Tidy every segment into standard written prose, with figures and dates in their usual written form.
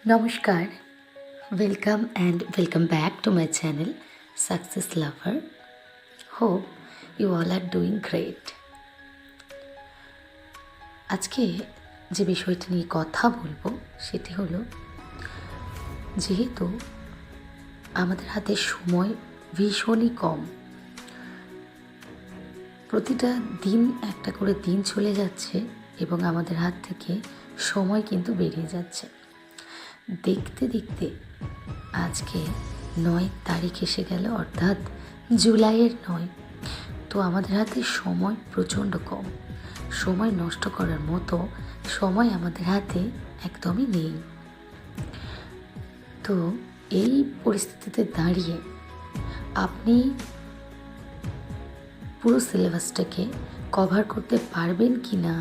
Namaskar, welcome and welcome back to my channel Success Lover. Hope you all are doing great. আজকে যে বিষয়টি নিয়ে কথা বলবো সেটি হলো, যেহেতু আমাদের হাতে সময় ভীষণই কম, প্রতিটা দিন একটা করে দিন চলে যাচ্ছে এবং আমাদের হাত থেকে সময় কিন্তু বেরিয়ে যাচ্ছে। দেখতে দেখতে আজকে 9 তারিখ এসে গেল, অর্থাৎ জুলাইয়ের 9। তো আমাদের হাতে সময় প্রচণ্ড কম। সময় নষ্ট করার মতো সময় আমাদের হাতে একদমই নেই। তো এই পরিস্থিতিতে দাঁড়িয়ে আপনি পুরো সিলেবাসটাকে কভার করতে পারবেন কি না,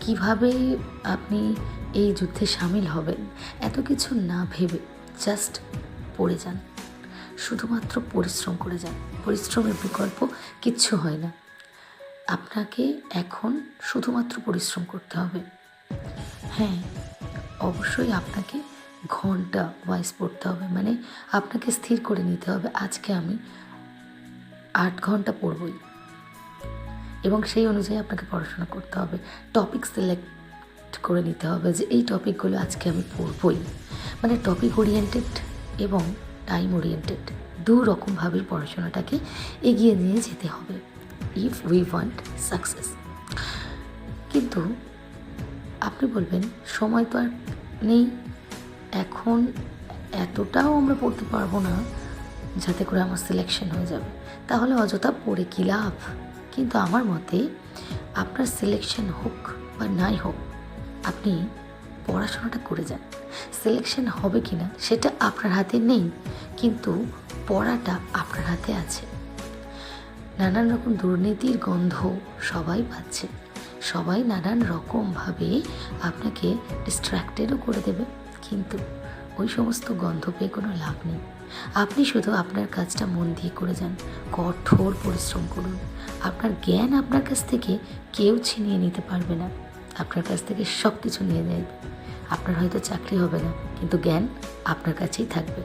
কীভাবে আপনি এই যুদ্ধে সামিল হবেন, এত কিছু না ভেবে জাস্ট পড়ে যান, শুধুমাত্র পরিশ্রম করে যান। পরিশ্রমের বিকল্প কিচ্ছু হয় না। আপনাকে এখন শুধুমাত্র পরিশ্রম করতে হবে। হ্যাঁ, অবশ্যই আপনাকে ঘন্টা ওয়াইজ পড়তে হবে, মানে আপনাকে স্থির করে নিতে হবে আজকে আমি 8 ঘন্টা পড়বই, এবং সেই অনুযায়ী আপনাকে পড়াশোনা করতে হবে। টপিক সিলেক্ট করে নিতে হবে যে এই টপিকগুলো আজকে আমি পড়বই, মানে টপিক ওরিয়েন্টেড এবং টাইম ওরিয়েন্টেড দু রকমভাবেই পড়াশোনাটাকে এগিয়ে নিয়ে যেতে হবে ইফ উই ওয়ান্ট সাকসেস। কিন্তু আপনি বলবেন সময় তো আর নেই, এখন এতটাও আমরা পড়তে পারবো না যাতে করে আমার সিলেকশন হয়ে যাবে, তাহলে অযথা পড়ে কী লাভ। কিন্তু আমার মতে আপনার সিলেকশন হোক বা নাই হোক, আপনি পড়াশোনাটা করে যান। সিলেকশন হবে কি না সেটা আপনার হাতে নেই, কিন্তু পড়াটা আপনার হাতে আছে। নানান রকম দুর্নীতির গন্ধ সবাই পাচ্ছে, সবাই নানান রকমভাবে আপনাকে ডিস্ট্র্যাক্টেডও করে দেবে, কিন্তু ওই সমস্ত গন্ধ পেয়ে কোনো লাভ নেই। আপনি শুধু আপনার কাজটা মন দিয়ে করে যান, কঠোর পরিশ্রম করুন। আপনার জ্ঞান আপনার কাছ থেকে কেউ ছিনিয়ে নিতে পারবে না, আপনার কাছ থেকে সব কিছু নিয়ে যাবে। আপনার হয়তো চাকরি হবে না, কিন্তু জ্ঞান আপনার কাছেই থাকবে।